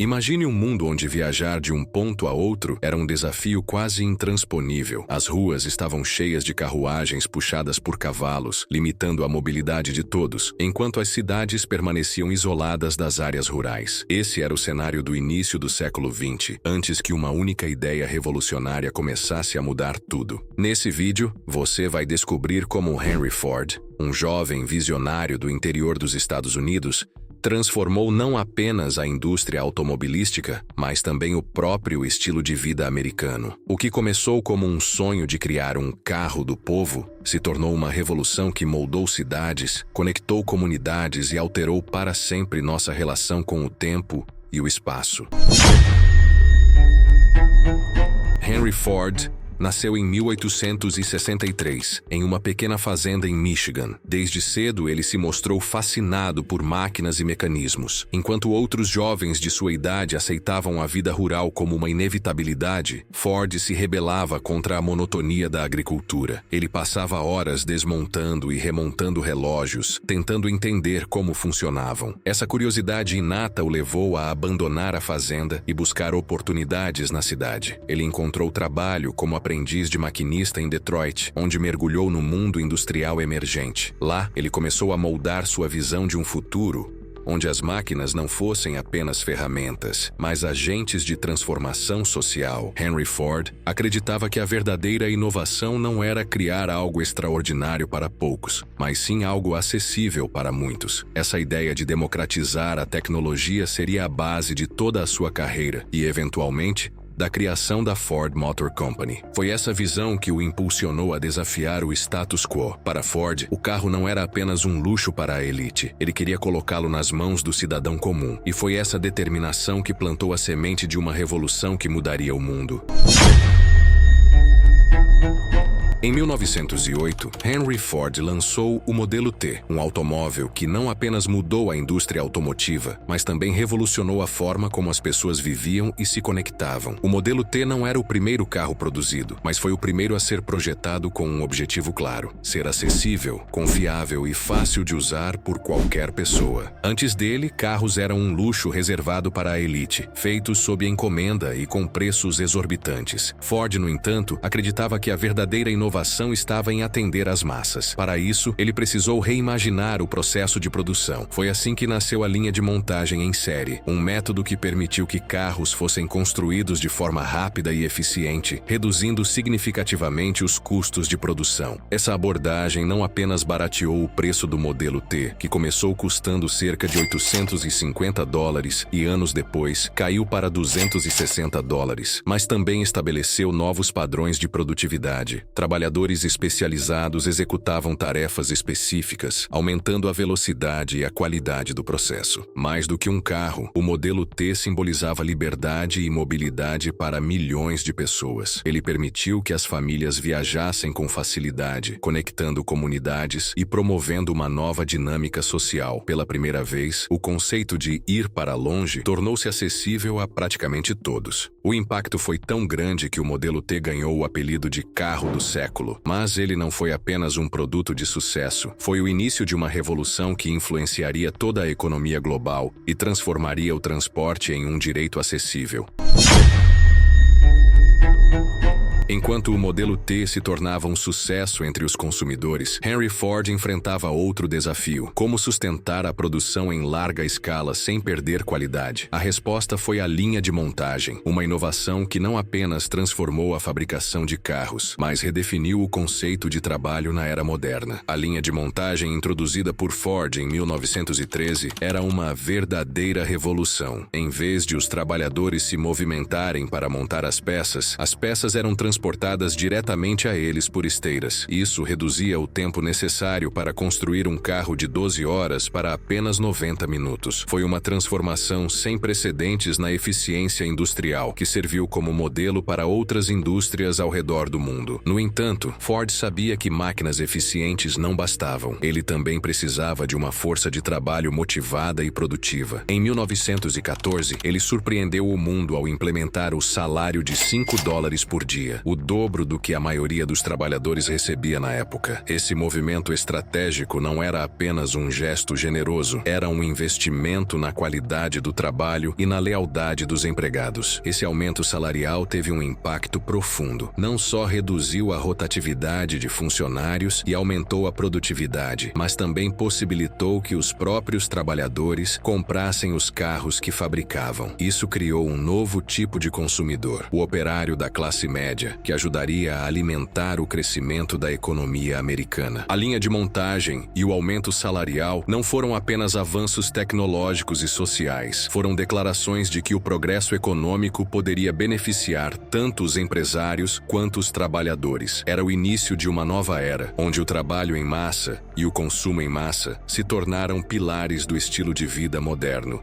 Imagine um mundo onde viajar de um ponto a outro era um desafio quase intransponível. As ruas estavam cheias de carruagens puxadas por cavalos, limitando a mobilidade de todos, enquanto as cidades permaneciam isoladas das áreas rurais. Esse era o cenário do início do século XX, antes que uma única ideia revolucionária começasse a mudar tudo. Nesse vídeo, você vai descobrir como Henry Ford, um jovem visionário do interior dos Estados Unidos, transformou não apenas a indústria automobilística, mas também o próprio estilo de vida americano. O que começou como um sonho de criar um carro do povo se tornou uma revolução que moldou cidades, conectou comunidades e alterou para sempre nossa relação com o tempo e o espaço. Henry Ford nasceu em 1863, em uma pequena fazenda em Michigan. Desde cedo, ele se mostrou fascinado por máquinas e mecanismos. Enquanto outros jovens de sua idade aceitavam a vida rural como uma inevitabilidade, Ford se rebelava contra a monotonia da agricultura. Ele passava horas desmontando e remontando relógios, tentando entender como funcionavam. Essa curiosidade inata o levou a abandonar a fazenda e buscar oportunidades na cidade. Ele encontrou trabalho como aprendiz de maquinista em Detroit, onde mergulhou no mundo industrial emergente. Lá, ele começou a moldar sua visão de um futuro onde as máquinas não fossem apenas ferramentas, mas agentes de transformação social. Henry Ford acreditava que a verdadeira inovação não era criar algo extraordinário para poucos, mas sim algo acessível para muitos. Essa ideia de democratizar a tecnologia seria a base de toda a sua carreira e, eventualmente, da criação da Ford Motor Company. Foi essa visão que o impulsionou a desafiar o status quo. Para Ford, o carro não era apenas um luxo para a elite. Ele queria colocá-lo nas mãos do cidadão comum. E foi essa determinação que plantou a semente de uma revolução que mudaria o mundo. Em 1908, Henry Ford lançou o Modelo T, um automóvel que não apenas mudou a indústria automotiva, mas também revolucionou a forma como as pessoas viviam e se conectavam. O Modelo T não era o primeiro carro produzido, mas foi o primeiro a ser projetado com um objetivo claro: ser acessível, confiável e fácil de usar por qualquer pessoa. Antes dele, carros eram um luxo reservado para a elite, feitos sob encomenda e com preços exorbitantes. Ford, no entanto, acreditava que a verdadeira inovação estava em atender às massas. Para isso, ele precisou reimaginar o processo de produção. Foi assim que nasceu a linha de montagem em série, um método que permitiu que carros fossem construídos de forma rápida e eficiente, reduzindo significativamente os custos de produção. Essa abordagem não apenas barateou o preço do Modelo T, que começou custando cerca de $850 e anos depois caiu para $260, mas também estabeleceu novos padrões de produtividade. Trabalhadores especializados executavam tarefas específicas, aumentando a velocidade e a qualidade do processo. Mais do que um carro, o Modelo T simbolizava liberdade e mobilidade para milhões de pessoas. Ele permitiu que as famílias viajassem com facilidade, conectando comunidades e promovendo uma nova dinâmica social. Pela primeira vez, o conceito de ir para longe tornou-se acessível a praticamente todos. O impacto foi tão grande que o Modelo T ganhou o apelido de carro do século. Mas ele não foi apenas um produto de sucesso. Foi o início de uma revolução que influenciaria toda a economia global e transformaria o transporte em um direito acessível. Enquanto o Modelo T se tornava um sucesso entre os consumidores, Henry Ford enfrentava outro desafio: como sustentar a produção em larga escala sem perder qualidade. A resposta foi a linha de montagem, uma inovação que não apenas transformou a fabricação de carros, mas redefiniu o conceito de trabalho na era moderna. A linha de montagem introduzida por Ford em 1913 era uma verdadeira revolução. Em vez de os trabalhadores se movimentarem para montar as peças eram transportadas diretamente a eles por esteiras. Isso reduzia o tempo necessário para construir um carro de 12 horas para apenas 90 minutos. Foi uma transformação sem precedentes na eficiência industrial, que serviu como modelo para outras indústrias ao redor do mundo. No entanto, Ford sabia que máquinas eficientes não bastavam. Ele também precisava de uma força de trabalho motivada e produtiva. Em 1914, ele surpreendeu o mundo ao implementar o salário de $5 por dia. o dobro do que a maioria dos trabalhadores recebia na época. Esse movimento estratégico não era apenas um gesto generoso, era um investimento na qualidade do trabalho e na lealdade dos empregados. Esse aumento salarial teve um impacto profundo. Não só reduziu a rotatividade de funcionários e aumentou a produtividade, mas também possibilitou que os próprios trabalhadores comprassem os carros que fabricavam. Isso criou um novo tipo de consumidor, o operário da classe média, que ajudaria a alimentar o crescimento da economia americana. A linha de montagem e o aumento salarial não foram apenas avanços tecnológicos e sociais, foram declarações de que o progresso econômico poderia beneficiar tanto os empresários quanto os trabalhadores. Era o início de uma nova era, onde o trabalho em massa e o consumo em massa se tornaram pilares do estilo de vida moderno.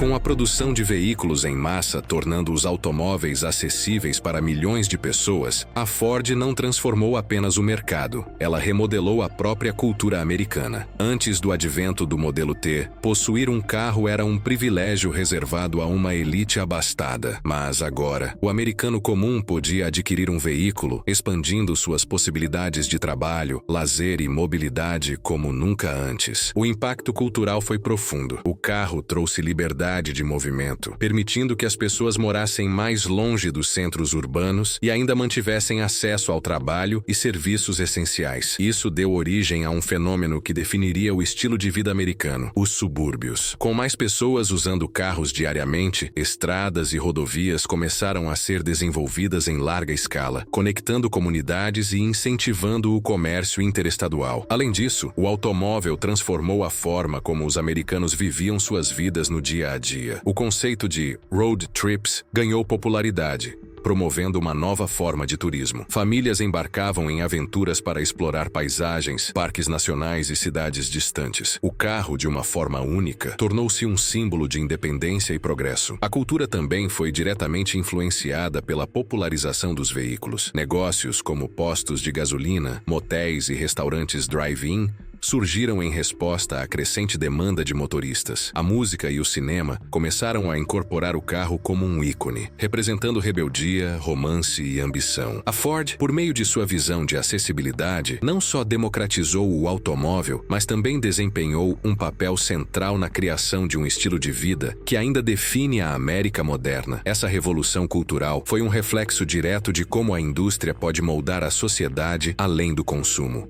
Com a produção de veículos em massa tornando os automóveis acessíveis para milhões de pessoas, a Ford não transformou apenas o mercado, ela remodelou a própria cultura americana. Antes do advento do modelo T, possuir um carro era um privilégio reservado a uma elite abastada. Mas agora, o americano comum podia adquirir um veículo, expandindo suas possibilidades de trabalho, lazer e mobilidade como nunca antes. O impacto cultural foi profundo. O carro trouxe liberdade de movimento, permitindo que as pessoas morassem mais longe dos centros urbanos e ainda mantivessem acesso ao trabalho e serviços essenciais. Isso deu origem a um fenômeno que definiria o estilo de vida americano: os subúrbios. Com mais pessoas usando carros diariamente, estradas e rodovias começaram a ser desenvolvidas em larga escala, conectando comunidades e incentivando o comércio interestadual. Além disso, o automóvel transformou a forma como os americanos viviam suas vidas no dia a dia. O conceito de road trips ganhou popularidade, promovendo uma nova forma de turismo. Famílias embarcavam em aventuras para explorar paisagens, parques nacionais e cidades distantes. O carro, de uma forma única, tornou-se um símbolo de independência e progresso. A cultura também foi diretamente influenciada pela popularização dos veículos. Negócios como postos de gasolina, motéis e restaurantes drive-in surgiram em resposta à crescente demanda de motoristas. A música e o cinema começaram a incorporar o carro como um ícone, representando rebeldia, romance e ambição. A Ford, por meio de sua visão de acessibilidade, não só democratizou o automóvel, mas também desempenhou um papel central na criação de um estilo de vida que ainda define a América moderna. Essa revolução cultural foi um reflexo direto de como a indústria pode moldar a sociedade além do consumo.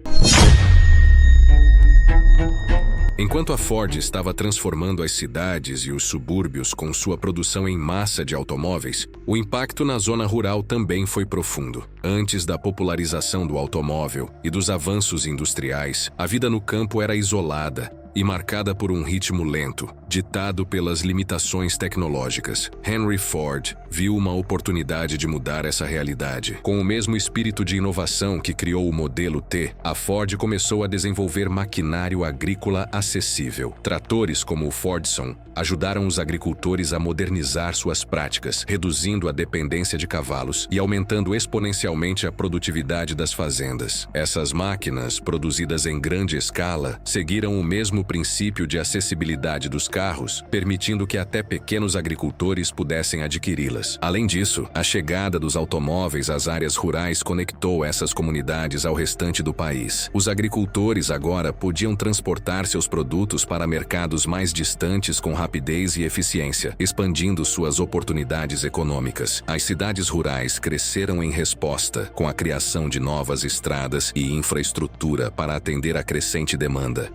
Enquanto a Ford estava transformando as cidades e os subúrbios com sua produção em massa de automóveis, o impacto na zona rural também foi profundo. Antes da popularização do automóvel e dos avanços industriais, a vida no campo era isolada e marcada por um ritmo lento, ditado pelas limitações tecnológicas. Henry Ford viu uma oportunidade de mudar essa realidade. Com o mesmo espírito de inovação que criou o modelo T, a Ford começou a desenvolver maquinário agrícola acessível. Tratores como o Fordson ajudaram os agricultores a modernizar suas práticas, reduzindo a dependência de cavalos e aumentando exponencialmente a produtividade das fazendas. Essas máquinas, produzidas em grande escala, seguiram o mesmo princípio de acessibilidade dos carros, permitindo que até pequenos agricultores pudessem adquiri-las. Além disso, a chegada dos automóveis às áreas rurais conectou essas comunidades ao restante do país. Os agricultores agora podiam transportar seus produtos para mercados mais distantes com rapidez e eficiência, expandindo suas oportunidades econômicas. As cidades rurais cresceram em resposta, com a criação de novas estradas e infraestrutura para atender a crescente demanda.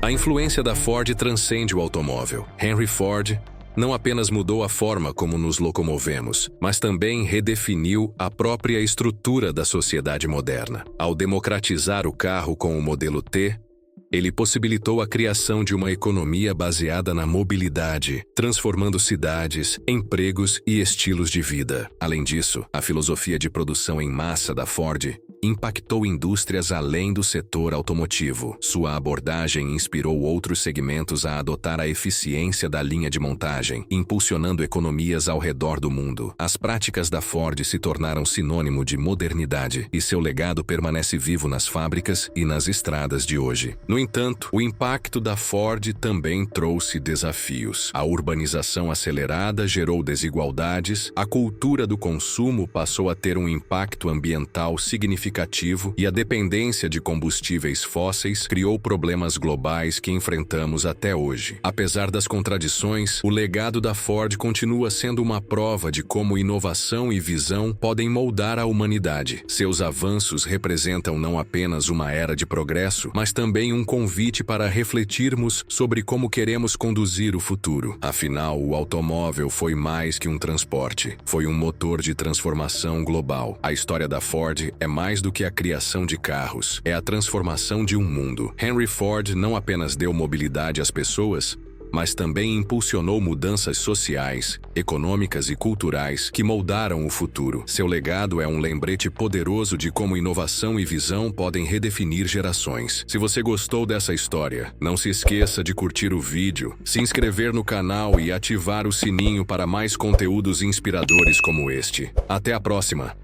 A influência da Ford transcende o automóvel. Henry Ford não apenas mudou a forma como nos locomovemos, mas também redefiniu a própria estrutura da sociedade moderna. Ao democratizar o carro com o modelo T, ele possibilitou a criação de uma economia baseada na mobilidade, transformando cidades, empregos e estilos de vida. Além disso, a filosofia de produção em massa da Ford impactou indústrias além do setor automotivo. Sua abordagem inspirou outros segmentos a adotar a eficiência da linha de montagem, impulsionando economias ao redor do mundo. As práticas da Ford se tornaram sinônimo de modernidade, e seu legado permanece vivo nas fábricas e nas estradas de hoje. No entanto, o impacto da Ford também trouxe desafios. A urbanização acelerada gerou desigualdades, a cultura do consumo passou a ter um impacto ambiental significativo e a dependência de combustíveis fósseis criou problemas globais que enfrentamos até hoje. Apesar das contradições, o legado da Ford continua sendo uma prova de como inovação e visão podem moldar a humanidade. Seus avanços representam não apenas uma era de progresso, mas também um convite para refletirmos sobre como queremos conduzir o futuro. Afinal, o automóvel foi mais que um transporte. Foi um motor de transformação global. A história da Ford é mais do que a criação de carros. É a transformação de um mundo. Henry Ford não apenas deu mobilidade às pessoas, mas também impulsionou mudanças sociais, econômicas e culturais que moldaram o futuro. Seu legado é um lembrete poderoso de como inovação e visão podem redefinir gerações. Se você gostou dessa história, não se esqueça de curtir o vídeo, se inscrever no canal e ativar o sininho para mais conteúdos inspiradores como este. Até a próxima!